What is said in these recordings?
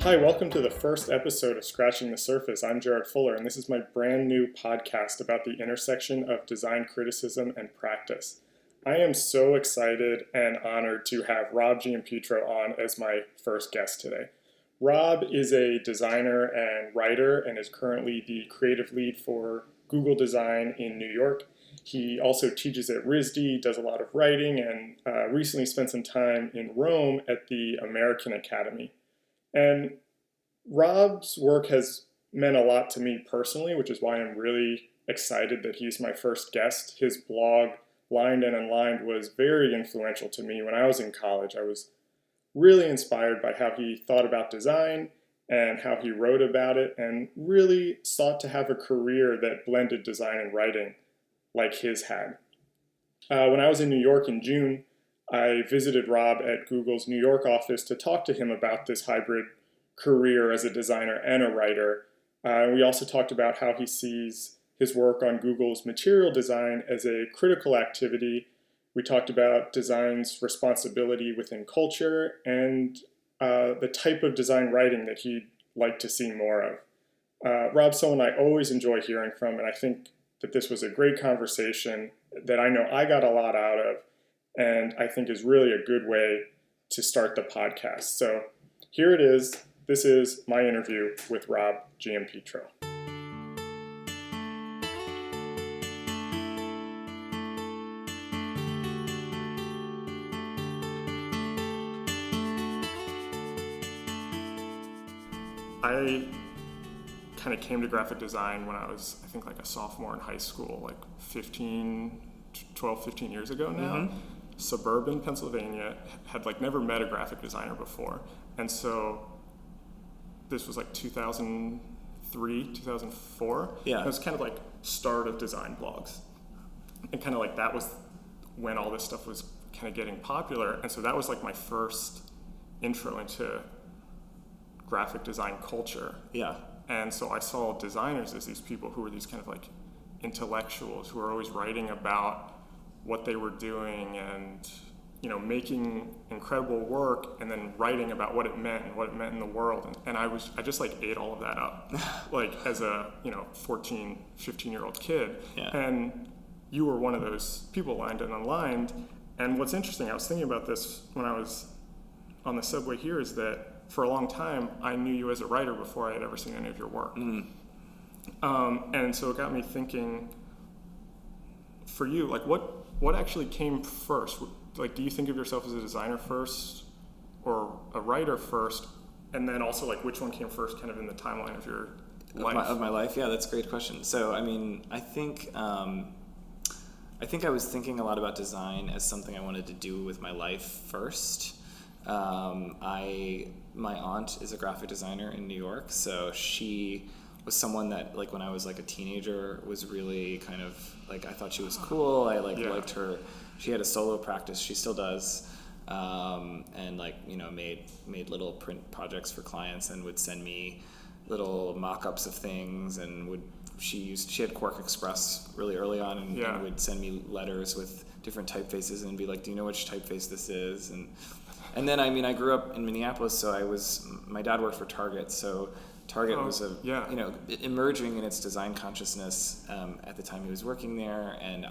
Hi, welcome to the first episode of Scratching the Surface. I'm Jarrett Fuller, and this is my brand new podcast about the intersection of design criticism and practice. I am so excited and honored to have Rob Giampietro on as my first guest today. Rob is a designer and writer and is currently the creative lead for Google Design in New York. He also teaches at RISD, does a lot of writing, and recently spent some time in Rome at the American Academy. And Rob's work has meant a lot to me personally, which is why I'm really excited that he's my first guest. His blog, Lined and Unlined, was very influential to me when I was in college. I was really inspired by how he thought about design and how he wrote about it, and really sought to have a career that blended design and writing like his had. When I was in New York in June, I visited Rob at Google's New York office to talk to him about this hybrid career as a designer and a writer. We also talked about how he sees his work on Google's material design as a critical activity. We talked about design's responsibility within culture and the type of design writing that he'd like to see more of. Rob's someone I always enjoy hearing from, and I think that this was a great conversation that I know I got a lot out of, and I think is really a good way to start the podcast. So here it is. This is my interview with Rob Giampietro. I kind of came to graphic design when I was, I think, like a sophomore in high school, like 12, 15 years ago now. Mm-hmm. Suburban Pennsylvania, had like never met a graphic designer before. And so this was like 2003, 2004. Yeah. It was kind of like start of design blogs. And kind of like that was when all this stuff was kind of getting popular. And so that was like my first intro into graphic design culture. Yeah. And so I saw designers as these people who were these kind of like intellectuals who were always writing about what they were doing and, you know, making incredible work and then writing about what it meant and what it meant in the world. And I just like ate all of that up, like as a, 14, 15-year-old kid. Yeah. And you were one of those people, Lined and Unlined. And what's interesting, I was thinking about this when I was on the subway here, is that for a long time, I knew you as a writer before I had ever seen any of your work. Mm. And so it got me thinking, for you, like what actually came first? Like, do you think of yourself as a designer first or a writer first? And then also, like, which one came first kind of in the timeline of your life? Of my life? Yeah, that's a great question. So, I mean, I think I was thinking a lot about design as something I wanted to do with my life first. My aunt is a graphic designer in New York, so she was someone that, like, when I was like a teenager, was really kind of like, I thought she was cool. I liked her. She had a solo practice. She still does, and like, made little print projects for clients and would send me little mock-ups of things. And she had Quark Express really early on, and would send me letters with different typefaces and be like, "Do you know which typeface this is?" And then, I grew up in Minneapolis, so my dad worked for Target, so Target was emerging in its design consciousness at the time he was working there, and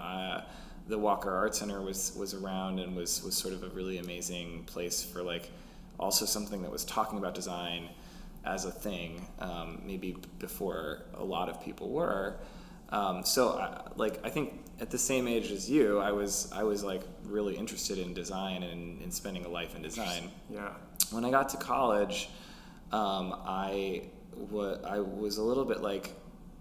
the Walker Art Center was around and was sort of a really amazing place for, like, also something that was talking about design as a thing, maybe before a lot of people were. I think at the same age as you, I was like really interested in design and in spending a life in design. Yeah. When I got to college, I was a little bit like,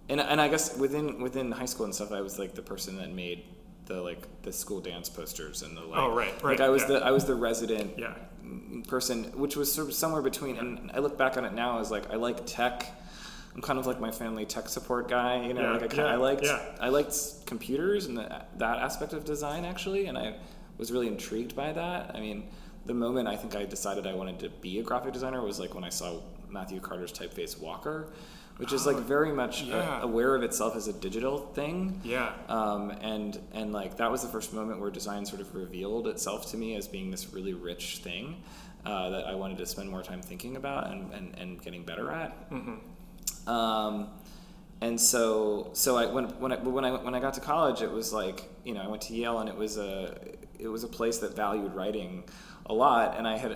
and I guess within high school and stuff, I was like the person that made the school dance posters and the like. Oh, right. Like I was the resident person, which was sort of somewhere between. And I look back on it now as like, I like tech. I'm kind of like my family tech support guy, I liked computers and that aspect of design, actually, and I was really intrigued by that. I mean, the moment I think I decided I wanted to be a graphic designer was like when I saw Matthew Carter's typeface Walker, which is like very much aware of itself as a digital thing. Yeah. And like that was the first moment where design sort of revealed itself to me as being this really rich thing. that I wanted to spend more time thinking about and getting better at. And so when I got to college, it was like, I went to Yale, and it was a place that valued writing a lot, and I had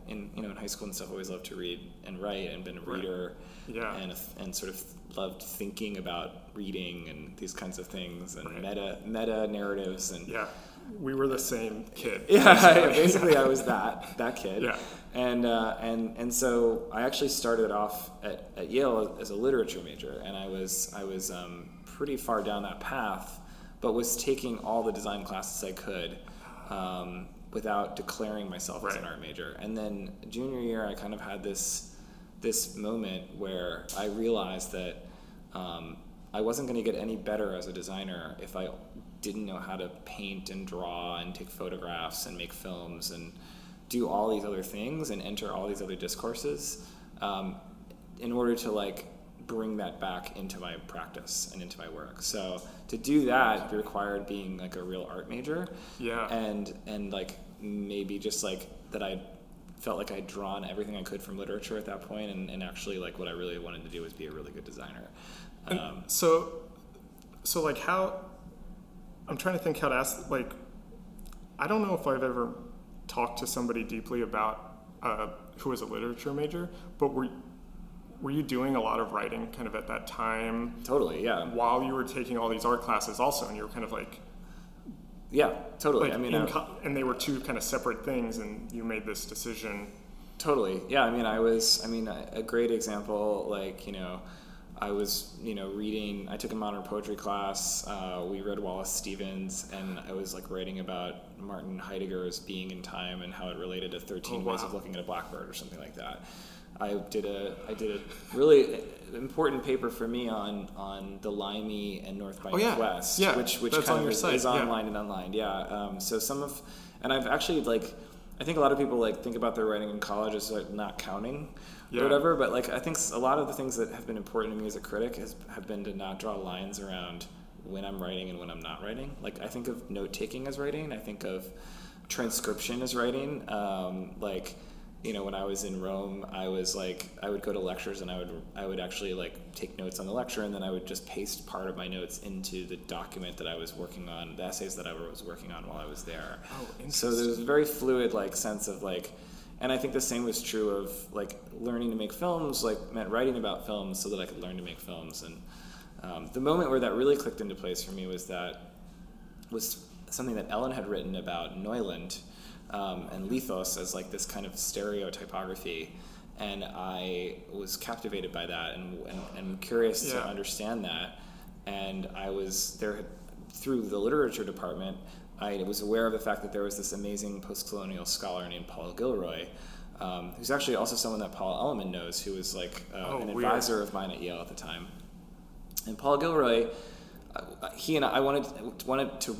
in high school and stuff always loved to read and write and been a reader, and sort of loved thinking about reading and these kinds of things and meta narratives and we were the same kid. Basically I was that kid. And so I actually started off at Yale as a literature major, and I was pretty far down that path, but was taking all the design classes I could without declaring myself as an art major. And then junior year, I kind of had this moment where I realized that I wasn't going to get any better as a designer if I didn't know how to paint and draw and take photographs and make films and do all these other things and enter all these other discourses in order to bring that back into my practice and into my work. So to do that required being a real art major. And maybe just that I felt like I'd drawn everything I could from literature at that point, and actually what I really wanted to do was be a really good designer. So how, I'm trying to think how to ask, I don't know if I've ever talked to somebody deeply about who was a literature major, but were you doing a lot of writing kind of at that time? Totally, yeah. While you were taking all these art classes also, and you were kind of yeah, totally. And they were two kind of separate things, and you made this decision. Totally, yeah. A great example, I was, reading, I took a modern poetry class, we read Wallace Stevens, and I was writing about Martin Heidegger's Being in Time and how it related to 13 Ways of Looking at a Blackbird or something like that. I did a really important paper for me on the Limey and North by Northwest, which kind of is online and online. So and I've actually I think a lot of people think about their writing in college as not counting or whatever, but I think a lot of the things that have been important to me as a critic have been to not draw lines around when I'm writing and when I'm not writing. I think of note taking as writing. I think of transcription as writing. When I was in Rome, I would go to lectures, and I would actually take notes on the lecture, and then I would just paste part of my notes into the document that I was working on, the essays that I was working on while I was there. Oh, interesting. So there's a very fluid sense of and I think the same was true of learning to make films, meant writing about films so that I could learn to make films. And the moment where that really clicked into place for me was something that Ellen had written about Neuland. And lithos as this kind of stereotypography, and I was captivated by that and curious to understand that. And I was there through the literature department. I was aware of the fact that there was this amazing post-colonial scholar named Paul Gilroy, who's actually also someone that Paul Elliman knows, who was an advisor of mine at Yale at the time. And Paul Gilroy, he and I wanted to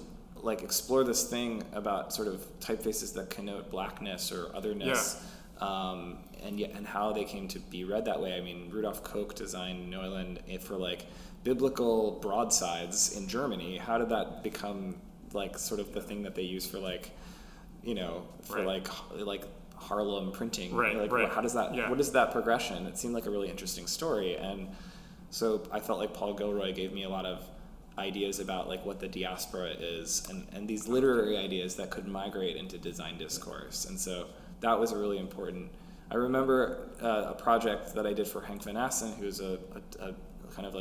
explore this thing about sort of typefaces that connote blackness or otherness, and how they came to be read that way. Rudolf Koch designed Neuland for biblical broadsides in Germany. How did that become sort of the thing that they use for Harlem printing? How does that? What is that progression? It seemed like a really interesting story, and so I felt like Paul Gilroy gave me a lot of ideas about what the diaspora is and these literary ideas that could migrate into design discourse. And so that was a really important. I remember a project that I did for Henk van Assen, who's a kind of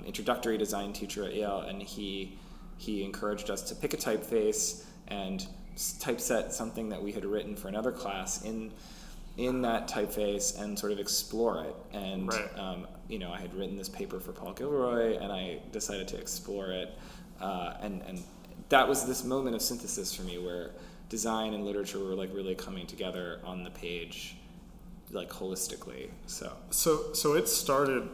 introductory design teacher at Yale, and he encouraged us to pick a typeface and typeset something that we had written for another class in that typeface and sort of explore it. And I had written this paper for Paul Gilroy, and I decided to explore it. And that was this moment of synthesis for me, where design and literature were really coming together on the page, holistically. So it started.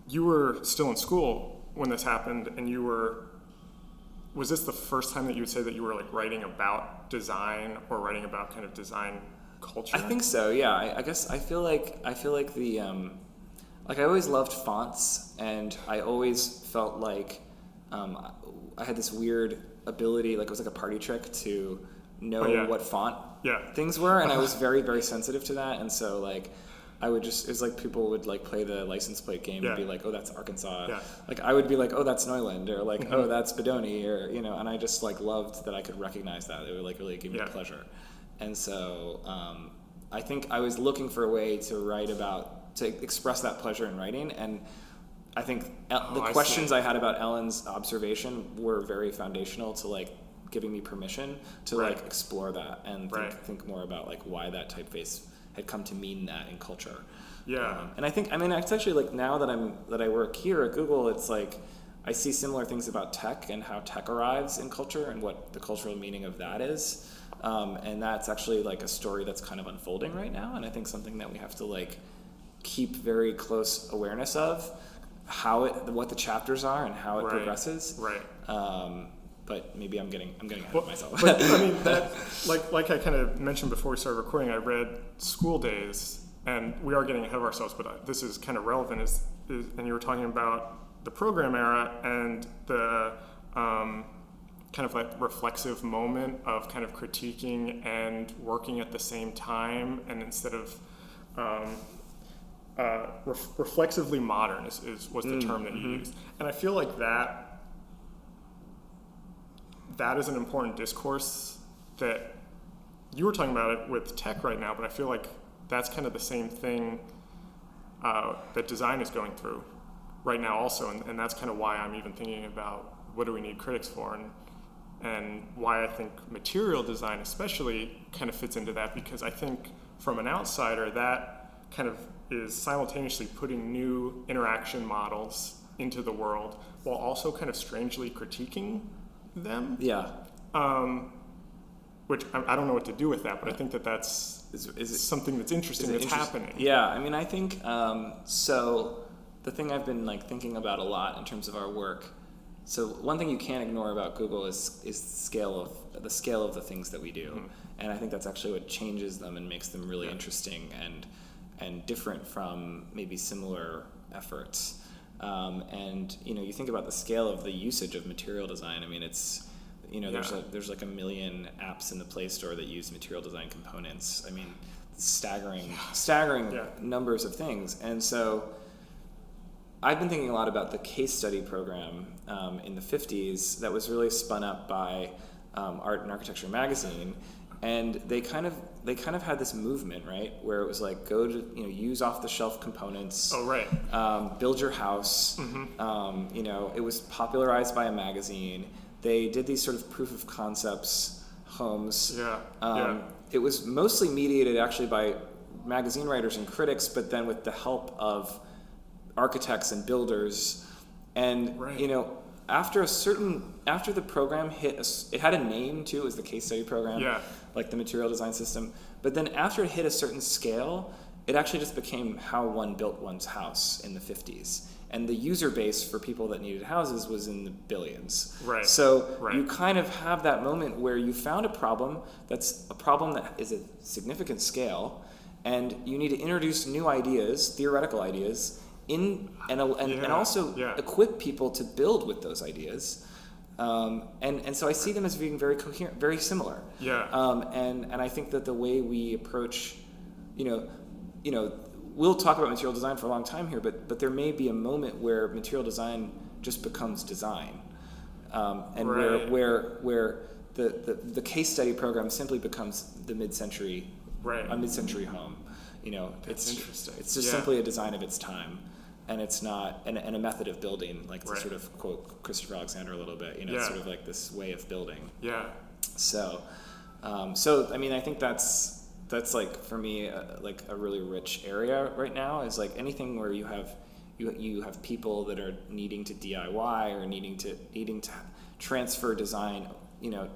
You were still in school when this happened, and was this the first time that you would say that you were writing about design or writing about kind of design culture? I think so. Yeah. I guess I feel like the I always loved fonts, and I always felt I had this weird ability, it was a party trick to know what font things were, and I was very, very sensitive to that, and so like I would just, it's like people would like play the license plate game and be like, oh, that's Arkansas. Yeah. Like I would be like, oh, that's Neuland, or like, oh, that's Bodoni, or, you know, and I just like loved that I could recognize that. It would like really give me pleasure. And so I think I was looking for a way to express that pleasure in writing. And I think the questions I had about Ellen's observation were very foundational to like giving me permission to like explore that and think more about like why that typeface had come to mean that in culture. Yeah. And I think, I mean, it's actually like now that I work here at Google, it's like I see similar things about tech and how tech arrives in culture and what the cultural meaning of that is. And that's actually like a story that's kind of unfolding right now. And I think something that we have to like keep very close awareness of what the chapters are and how it progresses. Right. But maybe I'm getting ahead of myself. But I mean, that like I kind of mentioned before we started recording, I read School Days, and we are getting ahead of ourselves, but this is kind of relevant. And you were talking about the program era and the kind of like reflexive moment of kind of critiquing and working at the same time, and instead of reflexively modern was the term that you used, and I feel like that is an important discourse that you were talking about it with tech right now, but I feel like that's kind of the same thing that design is going through right now also, and that's kind of why I'm even thinking about what do we need critics for, and why I think material design especially kind of fits into that, because I think from an outsider that kind of is simultaneously putting new interaction models into the world while also kind of strangely critiquing them. Yeah. Which I don't know what to do with that, but I think that's something that's interesting that's happening. Yeah, I mean, I think, so the thing I've been like thinking about a lot in terms of our work, so one thing you can't ignore about Google is the scale of the things that we do. And I think that's actually what changes them and makes them really interesting and different from maybe similar efforts. And you know, you think about the scale of the usage of material design. I mean, it's, you know, there's like 1 million apps in the Play Store that use material design components. I mean, staggering numbers of things. And so I've been thinking a lot about the case study program in the 50s that was really spun up by Art and Architecture magazine. And they kind of had this movement, right, where it was like, go to, you know, use off-the-shelf components. Oh, right. Build your house. You know, it was popularized by a magazine. They did these sort of proof of concepts homes. It was mostly mediated actually by magazine writers and critics, but then with the help of architects and builders. And you know, after the program hit, it had a name too. It was the case study program. Like the material design system. But then after it hit a certain scale, it actually just became how one built one's house in the 50s. And the user base for people that needed houses was in the billions. So you kind of have that moment where you found a problem that's a problem that is a significant scale, and you need to introduce new ideas, theoretical ideas, and also equip people to build with those ideas. And so I see them as being very coherent, very similar. And I think that the way we approach, you know, we'll talk about material design for a long time here, but there may be a moment where material design just becomes design, and where the case study program simply becomes the mid-century, a mid-century home. You know, it's interesting. It's just simply a design of its time. And it's not, and a method of building, like to sort of quote Christopher Alexander a little bit, you know, it's sort of like this way of building. So I mean, I think that's like for me like a really rich area right now, is like anything where you have people that are needing to DIY or needing to transfer design. You know,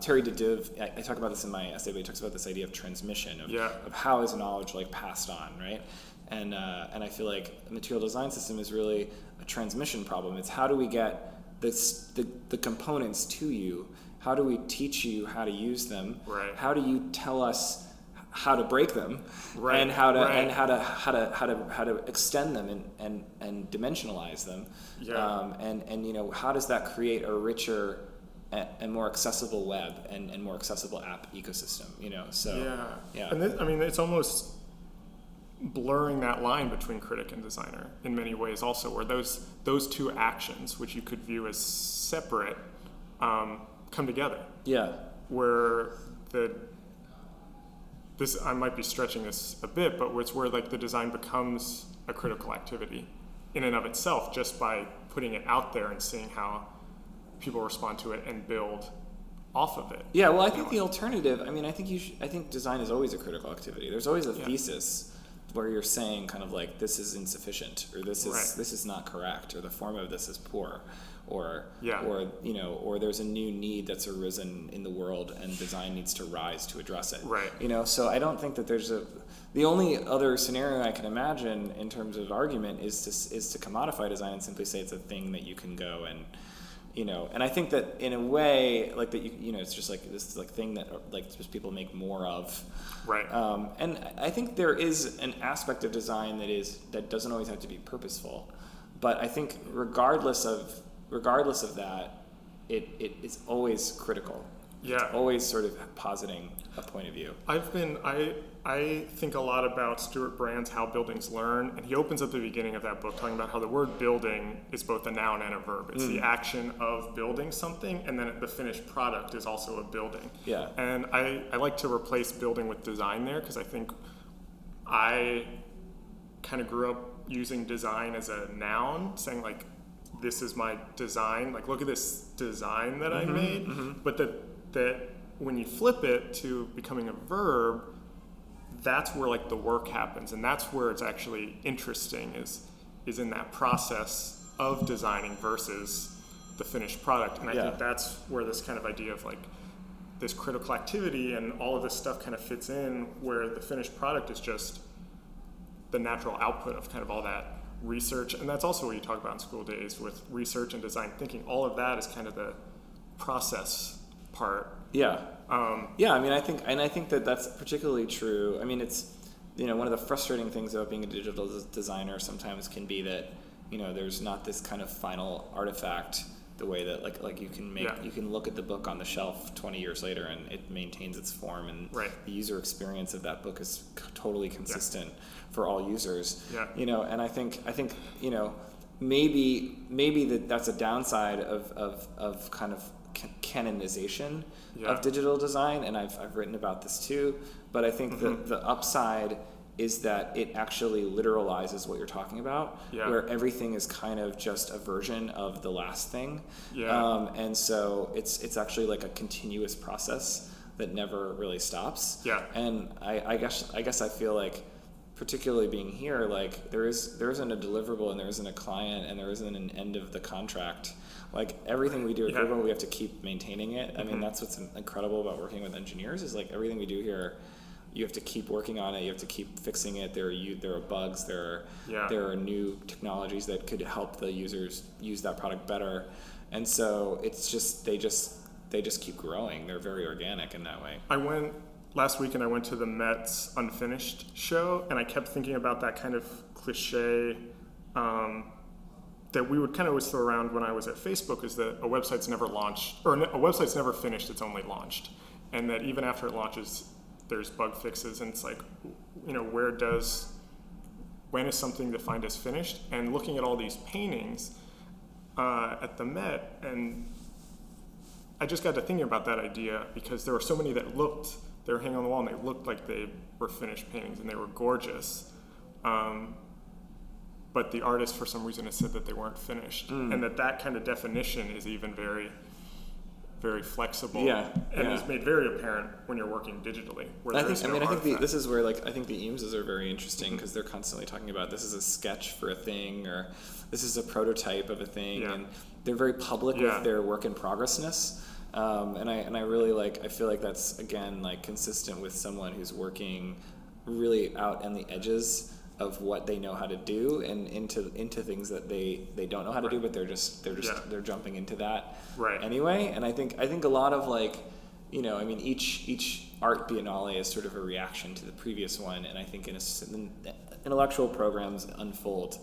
Terry Dediv, I talk about this in my essay, but he talks about this idea of transmission of how is knowledge like passed on, right? And I feel like a material design system is really a transmission problem. It's how do we get the components to you? How do we teach you how to use them? How do you tell us how to break them? And how to extend them and dimensionalize them? And you know, how does that create a richer a more accessible web and more accessible app ecosystem, so yeah. And it's almost blurring that line between critic and designer in many ways also, where those two actions, which you could view as separate, come together. Yeah. Where I might be stretching this a bit, but it's where like the design becomes a critical activity in and of itself, just by putting it out there and seeing how people respond to it and build off of it. Yeah, well, I think the alternative, I think design is always a critical activity. There's always a thesis where you're saying kind of like, this is insufficient, or this is not correct, or the form of this is poor, or there's a new need that's arisen in the world and design needs to rise to address it. Right. So I don't think that the only other scenario I can imagine in terms of argument is to commodify design and simply say it's a thing that you can go and and I think that in a way, like that, it's just like this like thing that like just people make more of. Right. And I think there is an aspect of design that doesn't always have to be purposeful, but I think regardless of that, it is always critical. Yeah. It's always sort of positing a point of view. I think a lot about Stuart Brand's How Buildings Learn, and he opens at the beginning of that book talking about how the word building is both a noun and a verb. It's the action of building something, and then the finished product is also a building. Yeah. And I like to replace building with design there, because I think I kind of grew up using design as a noun, saying like, this is my design, like look at this design that I made, but that when you flip it to becoming a verb, that's where like the work happens, and that's where it's actually interesting is in that process of designing versus the finished product. And I think that's where this kind of idea of like this critical activity and all of this stuff kind of fits in, where the finished product is just the natural output of kind of all that research. And that's also what you talk about in School Days with research and design thinking. All of that is kind of the process part. Yeah. I think that that's particularly true. I mean, it's, one of the frustrating things about being a digital designer sometimes can be that, there's not this kind of final artifact the way that like you can you can look at the book on the shelf 20 years later and it maintains its form, and the user experience of that book is totally consistent for all users. And I think maybe that's a downside of kind of canonization of digital design, and I've written about this too, but I think the upside is that it actually literalizes what you're talking about, where everything is kind of just a version of the last thing. And so it's actually like a continuous process that never really stops. And I guess I feel like, particularly being here, like there isn't a deliverable and there isn't a client and there isn't an end of the contract. Like everything we do at Dribble, we have to keep maintaining it. I mean, that's what's incredible about working with engineers, is like everything we do here, you have to keep working on it. You have to keep fixing it. There are bugs. There are new technologies that could help the users use that product better. And so it's just they just keep growing. They're very organic in that way. Last week, and I went to the Met's Unfinished show, and I kept thinking about that kind of cliche that we would kind of always throw around when I was at Facebook, is that a website's never launched, or a website's never finished, it's only launched. And that even after it launches, there's bug fixes, and it's like, when is something defined as finished? And looking at all these paintings at the Met, and I just got to thinking about that idea, because there were so many that they were hanging on the wall and they looked like they were finished paintings and they were gorgeous. But the artist, for some reason, has said that they weren't finished. And that kind of definition is even very, very flexible. And is made very apparent when you're working digitally. I think this is where I think the Eameses are very interesting, because they're constantly talking about this is a sketch for a thing, or this is a prototype of a thing, and they're very public with their work in progressness. And I really I feel like that's again consistent with someone who's working really out on the edges of what they know how to do and into things that they don't know how to do, but they're jumping into that anyway. And I think a lot of each art biennale is sort of a reaction to the previous one, and I think intellectual programs unfold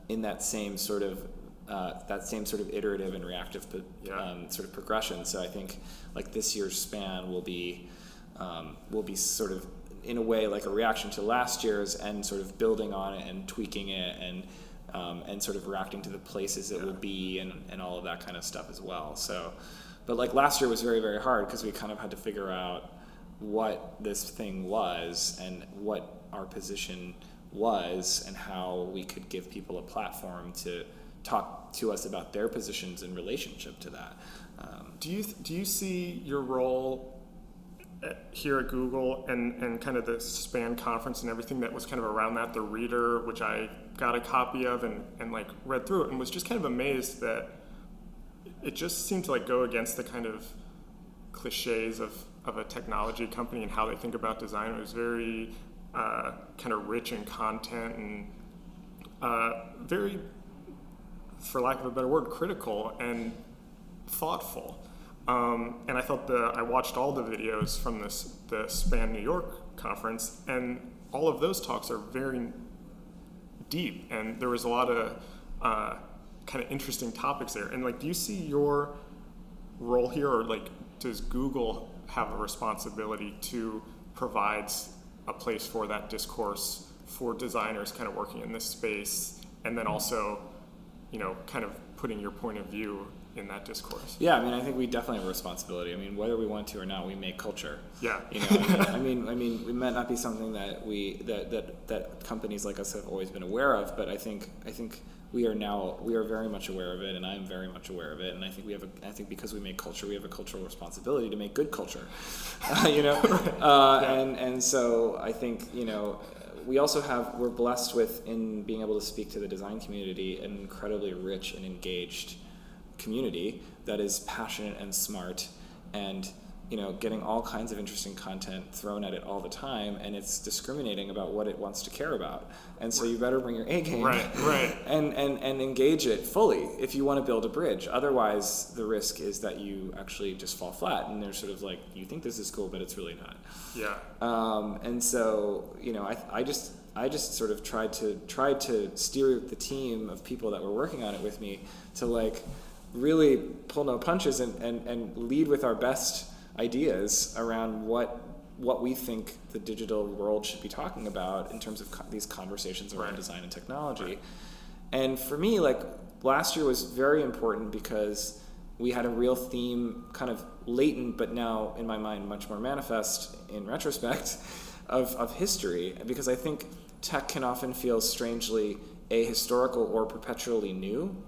in that same sort of that same sort of iterative and reactive sort of progression. So I think like this year's span will be sort of in a way like a reaction to last year's and sort of building on it and tweaking it and sort of reacting to the places it will be and all of that kind of stuff as well. So, but like last year was very, very hard because we kind of had to figure out what this thing was and what our position was and how we could give people a platform to talk to us about their positions in relationship to that. Do you see your role here at Google and kind of the SPAN conference and everything that was kind of around that, the reader, which I got a copy of and like read through it and was just kind of amazed that it just seemed to like go against the kind of cliches of a technology company and how they think about design. It was very kind of rich in content and very, for lack of a better word, critical and thoughtful. And I thought I watched all the videos from the SPAN New York conference, and all of those talks are very deep, and there was a lot of kind of interesting topics there. And like, do you see your role here, or like, does Google have a responsibility to provide a place for that discourse for designers kind of working in this space, and then also, you know, kind of putting your point of view in that discourse? Yeah, I mean, I think we definitely have a responsibility. I mean, whether we want to or not, we make culture. Yeah. You know, I mean, it might not be something that that companies like us have always been aware of, but I think we are very much aware of it, and I'm very much aware of it, and I think because we make culture, we have a cultural responsibility to make good culture. You know, and so I think, you know, we're blessed with, in being able to speak to the design community, an incredibly rich and engaged community that is passionate and smart and, you know, getting all kinds of interesting content thrown at it all the time, and it's discriminating about what it wants to care about. And so you better bring your A game, right. and engage it fully if you want to build a bridge. Otherwise, the risk is that you actually just fall flat, and there's sort of like, you think this is cool, but it's really not. Yeah. And so, you know, I just sort of tried to steer the team of people that were working on it with me to like really pull no punches and lead with our best ideas around what we think the digital world should be talking about in terms of these conversations around design and technology. Right. And for me, like, last year was very important because we had a real theme, kind of latent, but now in my mind much more manifest in retrospect, of history, because I think tech can often feel strangely ahistorical or perpetually new.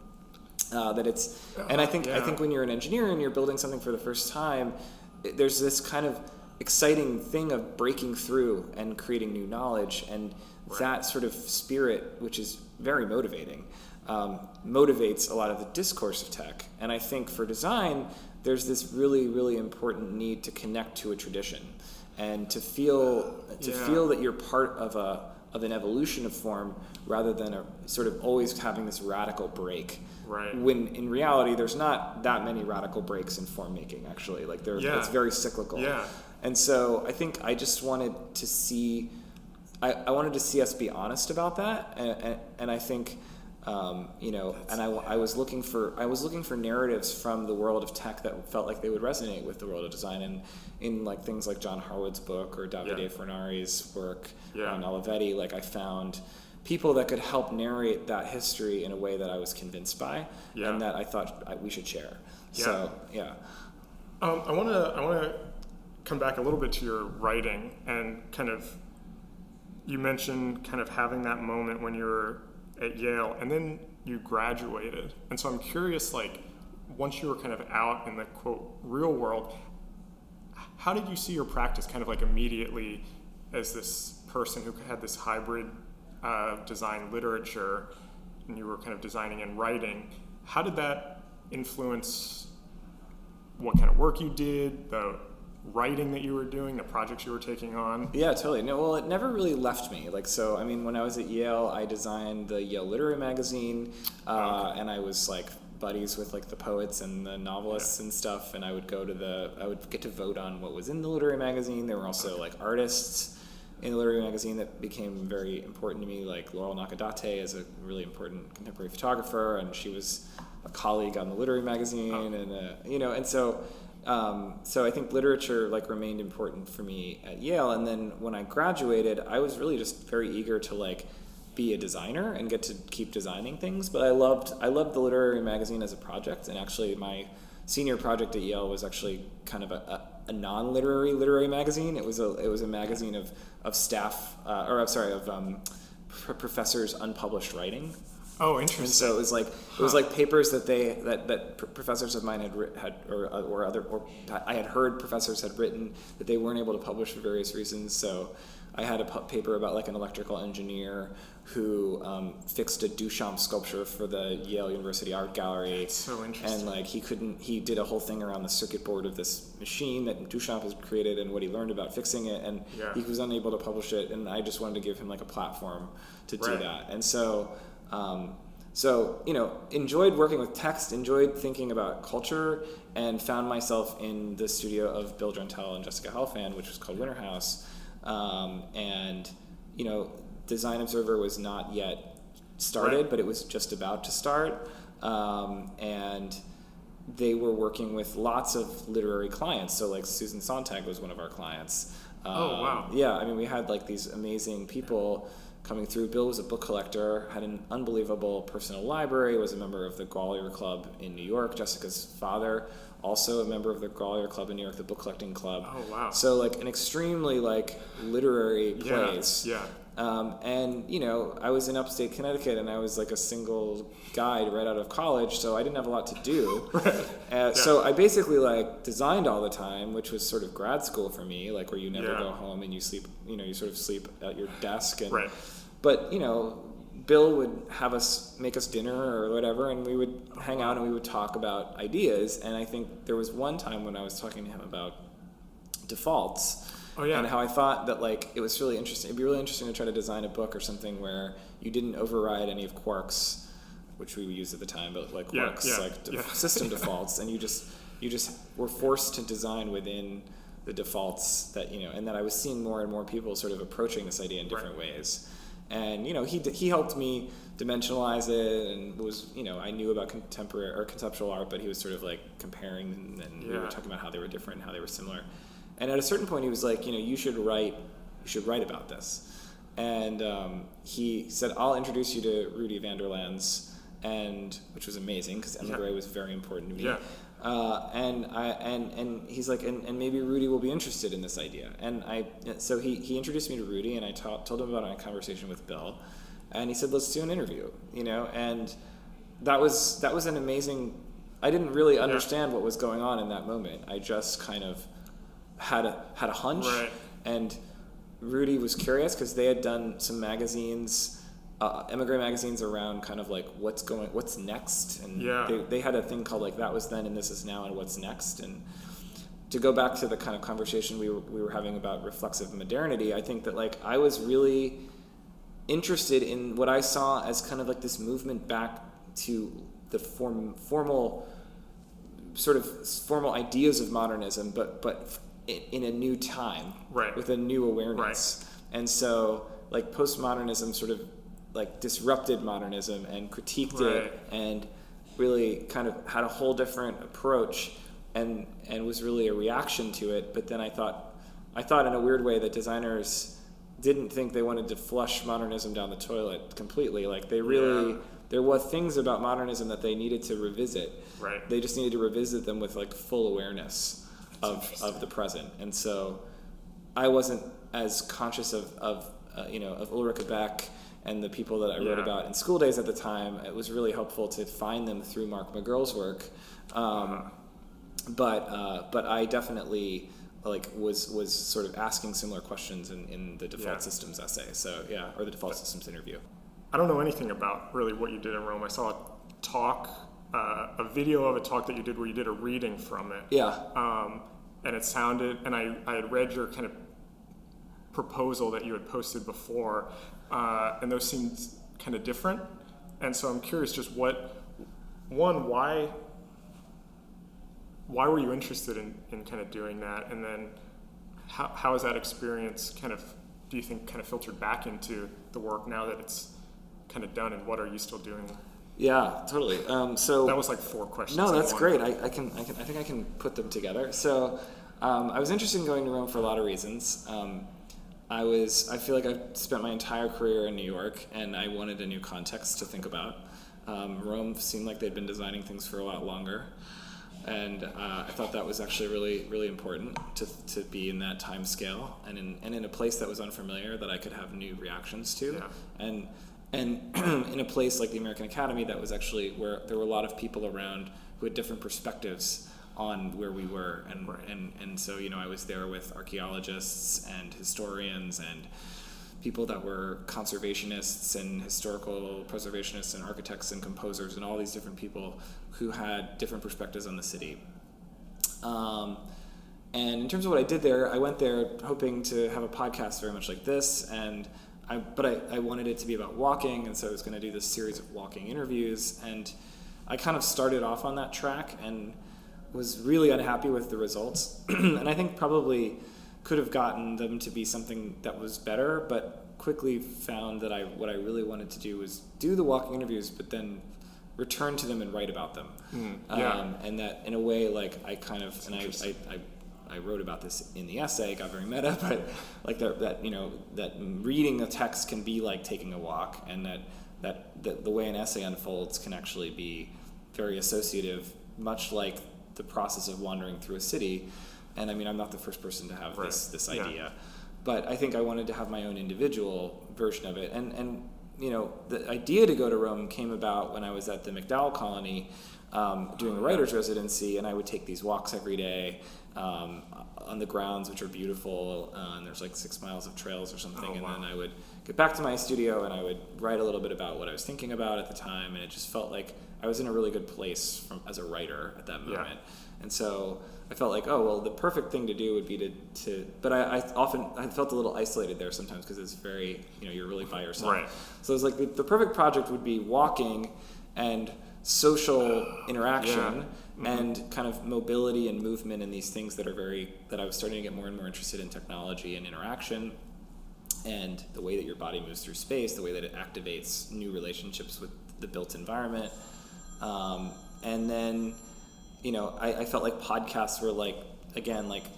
I think when you're an engineer and you're building something for the first time, there's this kind of exciting thing of breaking through and creating new knowledge, and that sort of spirit, which is very motivating, motivates a lot of the discourse of tech. And I think for design, there's this really, really important need to connect to a tradition and to feel that you're part of an evolution of form, rather than a sort of always having this radical break. Right. When in reality, there's not that many radical breaks in form making, actually. Like, it's very cyclical. Yeah. And so I think I just wanted to see, I wanted to see us be honest about that, and I think, you know, I was looking for narratives from the world of tech that felt like they would resonate with the world of design, and in like things like John Harwood's book or Davide Fornari's work on Olivetti, like I found people that could help narrate that history in a way that I was convinced by, and that I thought we should share. Yeah. So I want to come back a little bit to your writing, and kind of, you mentioned kind of having that moment when you were at Yale, and then you graduated. And so I'm curious, like, once you were kind of out in the, quote, real world, how did you see your practice kind of like immediately as this person who had this hybrid design literature, and you were kind of designing and writing? How did that influence what kind of work you did, the writing that you were doing, the projects you were taking on? Yeah, totally. No, well, it never really left me. Like, so, I mean, when I was at Yale, I designed the Yale Literary Magazine, and I was like buddies with like the poets and the novelists and stuff, and I would get to vote on what was in the literary magazine. There were also like artists in the literary magazine that became very important to me, like Laurel Nakadate is a really important contemporary photographer, and she was a colleague on the literary magazine, and so I think literature like remained important for me at Yale. And then when I graduated, I was really just very eager to like be a designer and get to keep designing things. But I loved the literary magazine as a project, and actually my senior project at Yale was actually kind of a non-literary magazine. It was a magazine of staff professors' unpublished writing. Oh, interesting. And so it was like papers that professors of mine I had heard professors had written that they weren't able to publish for various reasons. So I had a paper about like an electrical engineer who fixed a Duchamp sculpture for the Yale University Art Gallery. That's so interesting. And like he did a whole thing around the circuit board of this machine that Duchamp has created and what he learned about fixing it, and he was unable to publish it, and I just wanted to give him like a platform to do that. And so enjoyed working with text, enjoyed thinking about culture, and found myself in the studio of Bill Gentile and Jessica Helfand, which was called Winter House. And Design Observer was not yet started, but it was just about to start. And they were working with lots of literary clients. So like Susan Sontag was one of our clients. Oh, wow. Yeah, I mean, we had like these amazing people coming through. Bill was a book collector, had an unbelievable personal library, was a member of the Grolier Club in New York. Jessica's father, also a member of the Grolier Club in New York, the book collecting club. Oh, wow. So like an extremely like literary place. Yeah. And I was in upstate Connecticut, and I was like a single guy right out of college, so I didn't have a lot to do. So I basically like designed all the time, which was sort of grad school for me, like where you never go home and you sleep, you sort of sleep at your desk. And, but Bill would have us make us dinner or whatever, and we would hang out and we would talk about ideas. And I think there was one time when I was talking to him about defaults. And how I thought that like it was really interesting. It'd be really interesting to try to design a book or something where you didn't override any of Quark's, which we used at the time, but like Quark's system defaults, and you just were forced to design within the defaults that and that I was seeing more and more people sort of approaching this idea in different ways. And he helped me dimensionalize it, and was I knew about contemporary or conceptual art, but he was sort of like comparing, and we were talking about how they were different and how they were similar. And at a certain point, he was like, you should write about this. And he said, I'll introduce you to Rudy Vanderlands, which was amazing because Emma Gray was very important to me. And he's like, and maybe Rudy will be interested in this idea. And so he introduced me to Rudy, and I told him about my conversation with Bill, and he said, let's do an interview. And that was an amazing. I didn't really understand what was going on in that moment. I just kind of had a hunch, and Rudy was curious because they had done some magazines, Emma Gray magazines, around kind of like what's next, and they had a thing called like That Was Then and This Is Now and What's Next. And to go back to the kind of conversation we were having about reflexive modernity, I think that like I was really interested in what I saw as kind of like this movement back to the formal ideas of modernism, but in a new time, with a new awareness. And so like postmodernism sort of like disrupted modernism and critiqued it, and really kind of had a whole different approach, and was really a reaction to it. But then I thought in a weird way that designers didn't think they wanted to flush modernism down the toilet completely. Like they really, there were things about modernism that they needed to revisit. They just needed to revisit them with like full awareness of the present. And so I wasn't as conscious of Ulrika Beck and the people that I wrote about in school days at the time. It was really helpful to find them through Mark McGurl's work. But I definitely like was sort of asking similar questions in the default systems essay. So or the default systems interview. I don't know anything about really what you did in Rome. I saw a talk, a video of a talk that you did where you did a reading from it. And it sounded, and I had read your kind of proposal that you had posted before, and those seemed kind of different. And so I'm curious, just why were you interested in kind of doing that? And then how has that experience kind of do you think kind of filtered back into the work now that it's kind of done, and what are you still doing? Yeah, totally. So that was like 4 questions. No, that's great. I think I can put them together. So I was interested in going to Rome for a lot of reasons. I feel like I've spent my entire career in New York, and I wanted a new context to think about. Rome seemed like they'd been designing things for a lot longer, and I thought that was actually really, really important to be in that time scale and in a place that was unfamiliar that I could have new reactions to, and in a place like the American Academy that was actually where there were a lot of people around who had different perspectives on where we were, and so I was there with archaeologists and historians and people that were conservationists and historical preservationists and architects and composers and all these different people who had different perspectives on the city. And in terms of what I did there, I went there hoping to have a podcast very much like this, but I wanted it to be about walking, and so I was going to do this series of walking interviews, and I kind of started off on that track and was really unhappy with the results, and I think probably could have gotten them to be something that was better, but quickly found that what I really wanted to do was do the walking interviews, but then return to them and write about them. And that in a way, like I wrote about this in the essay, got very meta, but like that reading a text can be like taking a walk, and that the way an essay unfolds can actually be very associative, much like the process of wandering through a city. And I mean, I'm not the first person to have this idea, but I think I wanted to have my own individual version of it. And the idea to go to Rome came about when I was at the McDowell Colony doing a writer's residency, and I would take these walks every day on the grounds, which are beautiful, and there's like 6 miles of trails or something. Then I would get back to my studio and I would write a little bit about what I was thinking about at the time, and it just felt like I was in a really good place as a writer at that moment. And so I felt like, oh, well, the perfect thing to do would be but I felt a little isolated there sometimes because it's very, you're really by yourself. So it was like the perfect project would be walking and social interaction and kind of mobility and movement and these things that I was starting to get more and more interested in technology and interaction and the way that your body moves through space, the way that it activates new relationships with the built environment. And then, I felt like podcasts were like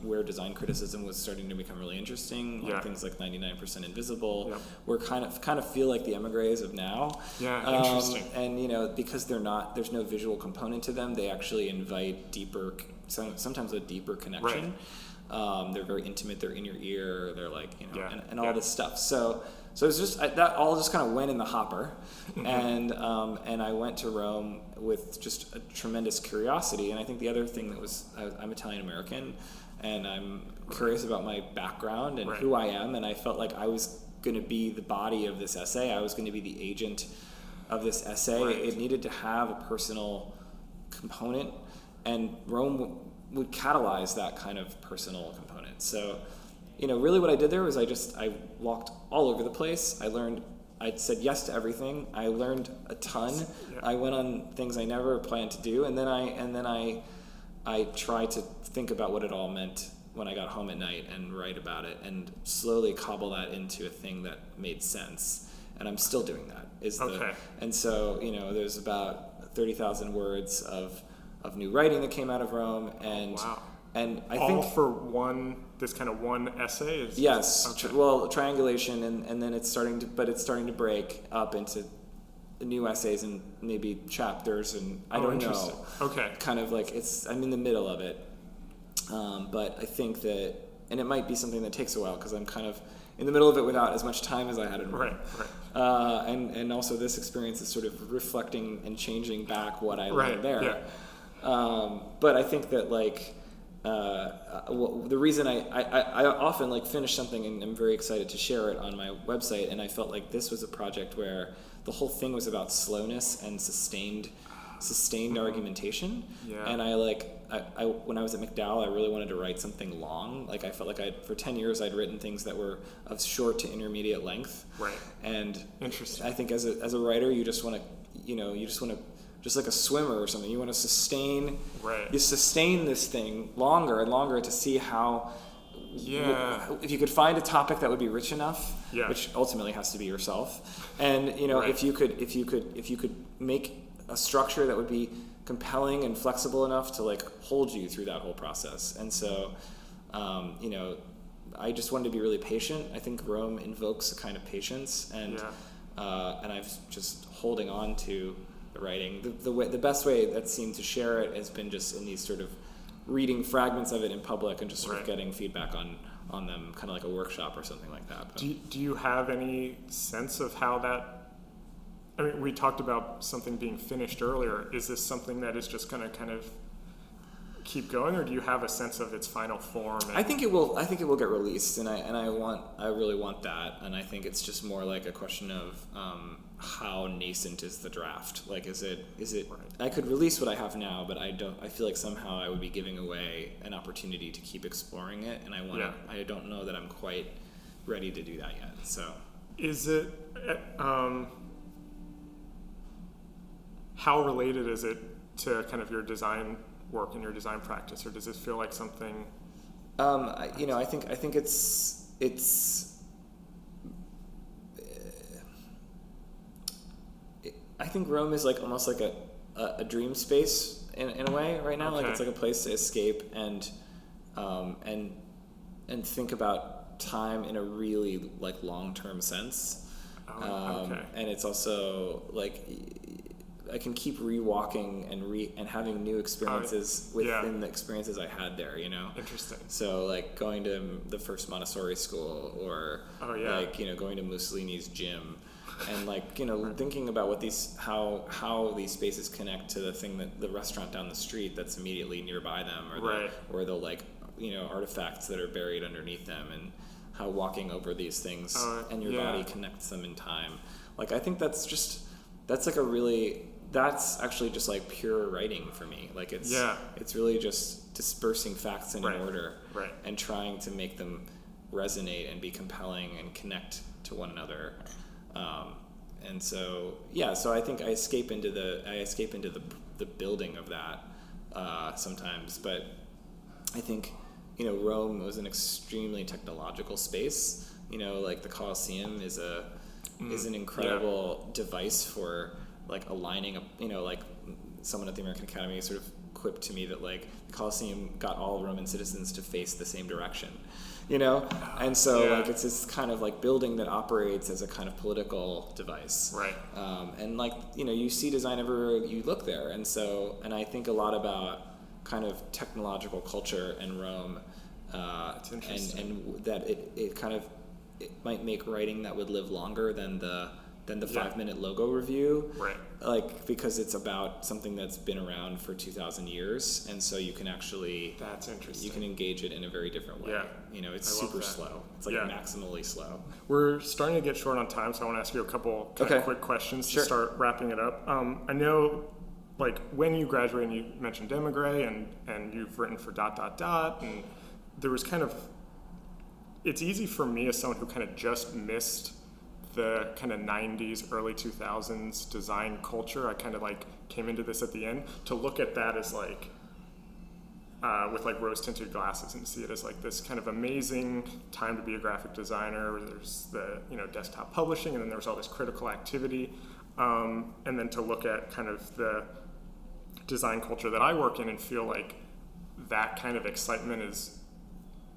where design criticism was starting to become really interesting. Things like 99% Invisible were kind of feel like the emigres of now. Interesting. And because there's no visual component to them, they actually invite sometimes a deeper connection. They're very intimate. They're in your ear. They're like and all this stuff. So it was just that all just kind of went in the hopper, and I went to Rome with just a tremendous curiosity. And I think the other thing that was I'm Italian American, and I'm curious about my background and who I am. And I felt like I was going to be the body of this essay. I was going to be the agent of this essay. It needed to have a personal component, and Rome would catalyze that kind of personal component. So, really what I did there was I walked all over the place. I said yes to everything. I learned a ton. I went on things I never planned to do, and then I tried to think about what it all meant when I got home at night and write about it and slowly cobble that into a thing that made sense. And I'm still doing that. And so, there's about 30,000 words of new writing that came out of Rome, and I think for this kind of one essay is triangulation, and then it's starting to break up into new essays and maybe chapters, and I don't know. Kind of like I'm in the middle of it, but I think that, and it might be something that takes a while because I'm kind of in the middle of it without as much time as I had in Rome. And also this experience is sort of reflecting and changing back what I learned there. But I think that the reason I often finish something and I'm very excited to share it on my website, and I felt like this was a project where the whole thing was about slowness and sustained argumentation. And I when I was at McDowell, I really wanted to write something long. I felt like for 10 years I'd written things that were of short to intermediate length. And interesting. I think as a writer, you just want to just like a swimmer or something. You want to sustain this thing longer and longer to see if you could find a topic that would be rich enough, yeah. which ultimately has to be yourself, and Right. if you could make a structure that would be compelling and flexible enough to like hold you through that whole process. And so, I just wanted to be really patient. I think Rome invokes a kind of patience, and I've just holding on to the writing. The best way that seemed to share it has been just in these sort of reading fragments of it in public and just sort of getting feedback on them, kind of like a workshop or something like that. But do you have any sense of how that? I mean, we talked about something being finished earlier. Is this something that is just going to kind of keep going, or do you have a sense of its final form? I think it will get released, and I really want that. And I think it's just more like a question of how nascent is the draft? Like, is it? Right. I could release what I have now, but I feel like somehow I would be giving away an opportunity to keep exploring it, and I don't know that I'm quite ready to do that yet. So, is it? How related is it to kind of your design work and your design practice, or does this feel like something? I think it's. I think Rome is like almost like a dream space in a way right now. Okay. Like it's like a place to escape and think about time in a really like long-term sense. Okay. And it's also like I can keep rewalking and having new experiences within the experiences I had there, Interesting. So like going to the first Montessori school or like, going to Mussolini's gym and like, thinking about what how these spaces connect to the restaurant down the street that's immediately nearby them or the like, artifacts that are buried underneath them and how walking over these things and your body connects them in time. Like, I think that's actually just like pure writing for me. Like it's really just dispersing facts in an order and trying to make them resonate and be compelling and connect to one another. And so I think I escape into the building of that sometimes, but I think Rome was an extremely technological space. Like the Colosseum is an incredible device for like aligning up, like someone at the American Academy sort of quipped to me that like the Colosseum got all Roman citizens to face the same direction, and so like it's this kind of like building that operates as a kind of political device, right? And like you see design everywhere you look there, and I think a lot about kind of technological culture in Rome, That's interesting. and that it might make writing that would live longer than the 5-minute logo review, right? Like because it's about something that's been around for 2,000 years, and so you can actually that's interesting. You can engage it in a very different way. Yeah, it's super slow. It's like maximally slow. We're starting to get short on time, so I want to ask you a couple kind of quick questions to start wrapping it up. I know, like when you graduated, you mentioned Demigray, and you've written for ... and there was kind of. It's easy for me as someone who kind of just missed the kind of 90s, early 2000s design culture. I kind of like came into this at the end to look at that as like with like rose tinted glasses and see it as like this kind of amazing time to be a graphic designer. There's the desktop publishing, and then there's all this critical activity, and then to look at kind of the design culture that I work in and feel like that kind of excitement is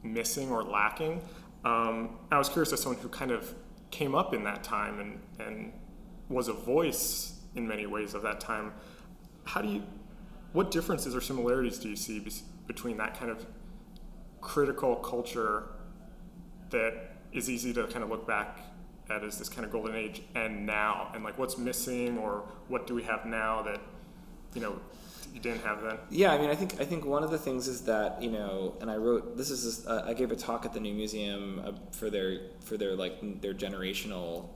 missing or lacking. I was curious as someone who kind of came up in that time and was a voice in many ways of that time. What differences or similarities do you see between that kind of critical culture that is easy to kind of look back at as this kind of golden age and now, and like what's missing or what do we have now that you didn't have then? Yeah, I mean, I think one of the things is that and I wrote I gave a talk at the New Museum for their generational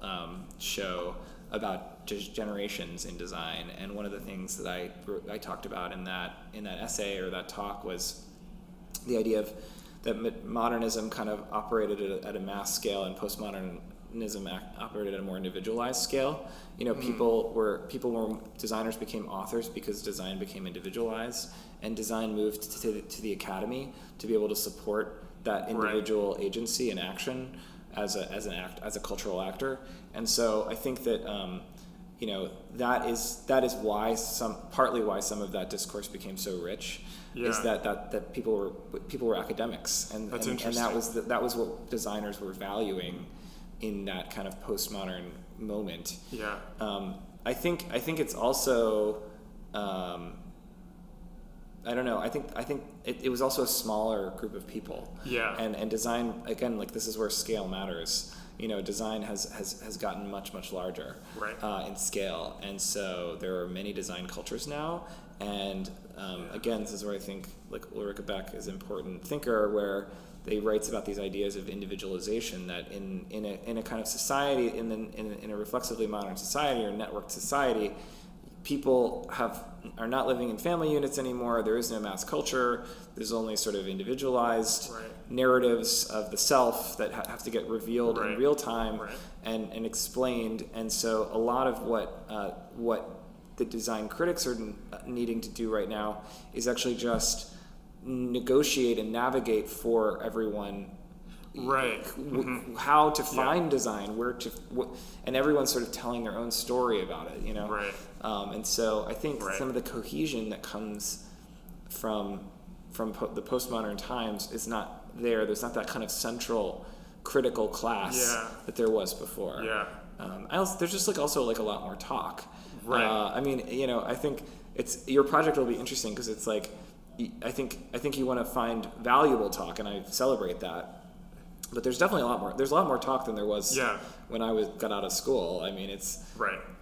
show about just generations in design, and one of the things that I talked about in that essay or that talk was the idea of that modernism kind of operated at a mass scale and postmodernism operated at a more individualized scale. Designers became authors because design became individualized, and design moved to the academy to be able to support that individual agency and action as a cultural actor. And so I think that that is why partly why some of that discourse became so rich. Is that people were academics, and that was what designers were valuing in that kind of postmodern moment. Yeah. I think it's also I don't know. I think it was also a smaller group of people. Yeah. And design, again, like, this is where scale matters. Design has gotten much larger in scale, and so there are many design cultures now. And again, this is where I think like Ulrike Beck is an important thinker, where they writes about these ideas of individualization, that in a kind of society, in a reflexively modern society or networked society, people are not living in family units anymore. There is no mass culture. There's only sort of individualized narratives of the self that have to get revealed in real time and explained. And so a lot of what the design critics are needing to do right now is actually just negotiate and navigate for everyone how to find design, and everyone's sort of telling their own story about it, and so I think some of the cohesion that comes from the postmodern times is not there. There's not that kind of central critical class that there was before. There's just also a lot more talk. I think your project will be interesting because it's like, I think you want to find valuable talk, and I celebrate that. But there's definitely a lot more talk than there was when I got out of school. I mean,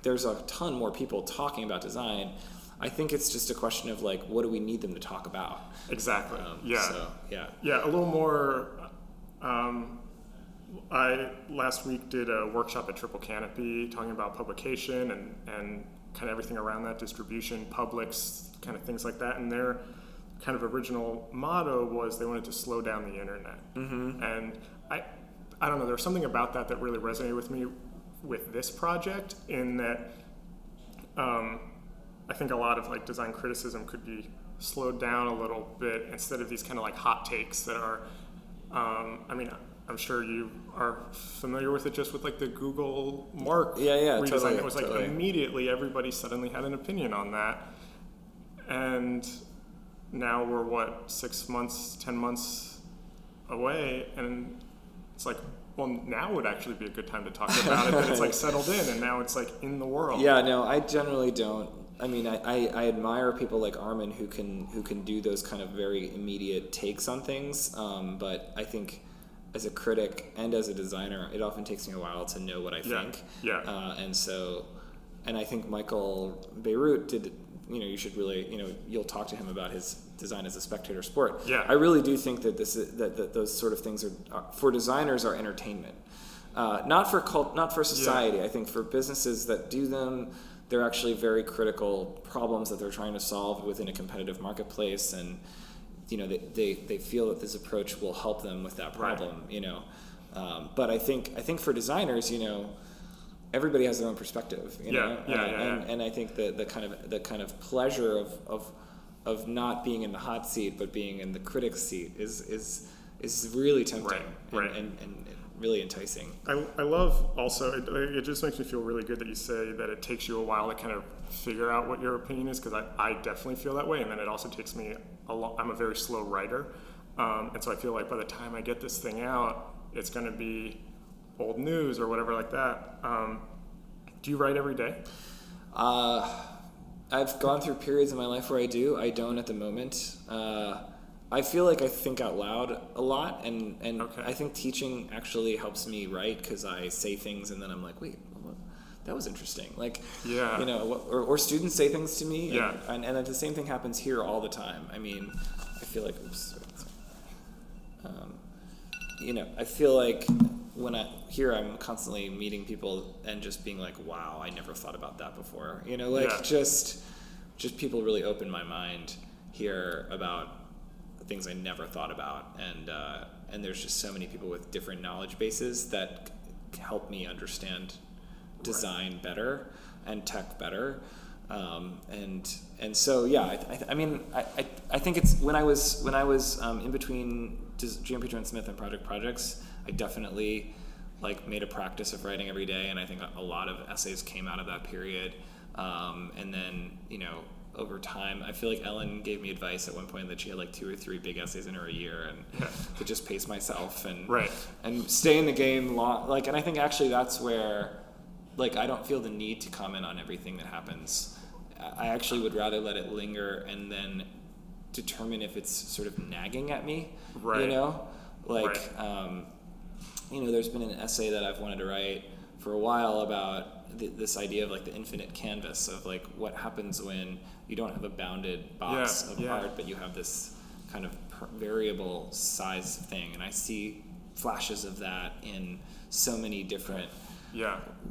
there's a ton more people talking about design. I think it's just a question of like, what do we need them to talk about? Exactly. A little more. I last week did a workshop at Triple Canopy talking about publication and kind of everything around that, distribution, publics, kind of things like that, and their kind of original motto was they wanted to slow down the internet. And I don't know, there was something about that really resonated with me with this project, in that I think a lot of like design criticism could be slowed down a little bit, instead of these kind of like hot takes that are I'm sure you are familiar with it, just with like the Google Mark redesign. Totally, it was like immediately everybody suddenly had an opinion on that, and now we're 6 months, 10 months away, and it's like, well, now would actually be a good time to talk about it, that it's like settled in, and now it's like in the world. Yeah, no, I generally don't. I mean, I admire people like Armin who can do those kind of very immediate takes on things, but I think as a critic and as a designer, it often takes me a while to know what I think. And I think Michael Beirut did. You should really, you'll talk to him about his design as a spectator sport. I really do think that that those sort of things are for designers are entertainment, not for society. I think for businesses that do them, they're actually very critical problems that they're trying to solve within a competitive marketplace, and they feel that this approach will help them with that problem. But I think for designers, everybody has their own perspective, and I think the kind of pleasure of not being in the hot seat but being in the critic's seat is really tempting and really enticing. I love also, it just makes me feel really good that you say that it takes you a while to kind of figure out what your opinion is, because I definitely feel that way, and then it also takes me I'm a very slow writer, and so I feel like by the time I get this thing out, it's going to be old news or whatever like that. Do you write every day? I've gone through periods in my life where I do. I don't at the moment. I feel like I think out loud a lot, and I think teaching actually helps me write, because I say things and then I'm like, wait, that was interesting. Like, or students say things to me, and the same thing happens here all the time. I mean, I feel like, I feel like when I'm constantly meeting people and just being like, wow, I never thought about that before. Just people really open my mind here about things I never thought about, and there's just so many people with different knowledge bases that help me understand design better and tech better. And so yeah, I mean I think it's when I was in between Giampietro and Smith and projects, I definitely like made a practice of writing every day, and I think a lot of essays came out of that period. And then over time, I feel like Ellen gave me advice at one point that she had like 2 or 3 big essays in her a year, and to just pace myself and stay in the game long. Like, and I think actually that's where, like, I don't feel the need to comment on everything that happens. I actually would rather let it linger and then determine if it's sort of nagging at me. Right. There's been an essay that I've wanted to write for a while about this idea of like the infinite canvas of like what happens when you don't have a bounded box of art, but you have this kind of variable size thing. And I see flashes of that in so many different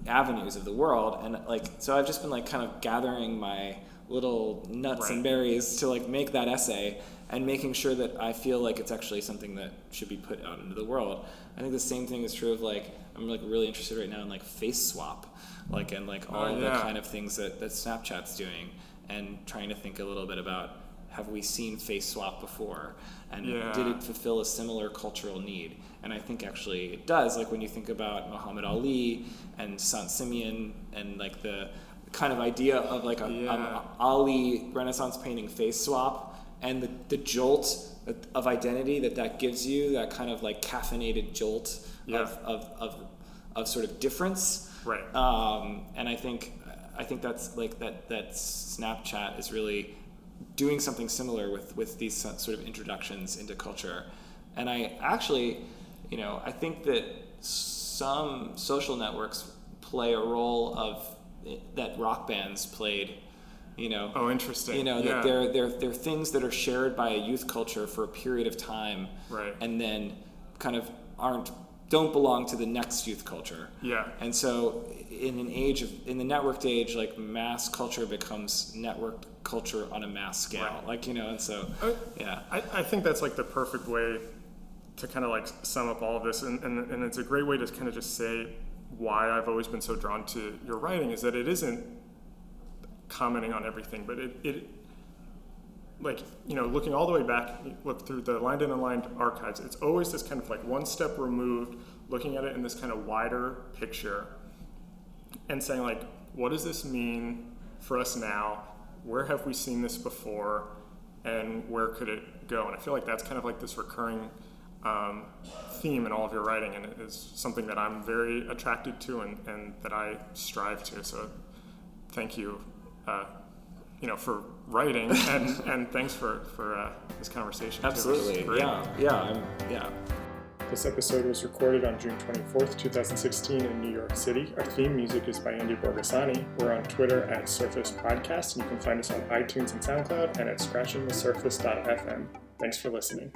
avenues of the world. And like, so I've just been like kind of gathering my little nuts and berries to like make that essay and making sure that I feel like it's actually something that should be put out into the world. I think the same thing is true of like, I'm like really interested right now in like face swap, like, and like all the kind of things that Snapchat's doing, and trying to think a little bit about, have we seen face swap before? And did it fulfill a similar cultural need? And I think actually it does. Like when you think about Muhammad Ali and Saint-Simeon and like the kind of idea of like a Ali Renaissance painting face swap, and the jolt of identity that gives you, that kind of like caffeinated jolt of sort of difference. Right. And I think that's like that Snapchat is really doing something similar with these sort of introductions into culture. And I actually, I think that some social networks play a role of that rock bands played. Oh, interesting. That they're things that are shared by a youth culture for a period of time, right? And then kind of don't belong to the next youth culture. Yeah. And so in the networked age, like mass culture becomes networked culture on a mass scale. Right. Like, and so I think that's like the perfect way to kind of like sum up all of this, and it's a great way to kind of just say why I've always been so drawn to your writing, is that it isn't commenting on everything, but it like, looking all the way back, look through the lined and unlined archives, it's always this kind of like one step removed, looking at it in this kind of wider picture and saying like, what does this mean for us now? Where have we seen this before? And where could it go? And I feel like that's kind of like this recurring theme in all of your writing, and it is something that I'm very attracted to and that I strive to. So thank you, for writing, and thanks for this conversation. Absolutely. Yeah. This episode was recorded on June 24th, 2016 in New York City. Our theme music is by Andy Borgasani. We're on Twitter at Surface Podcast, and you can find us on iTunes and SoundCloud and at scratchingthesurface.fm. Thanks for listening.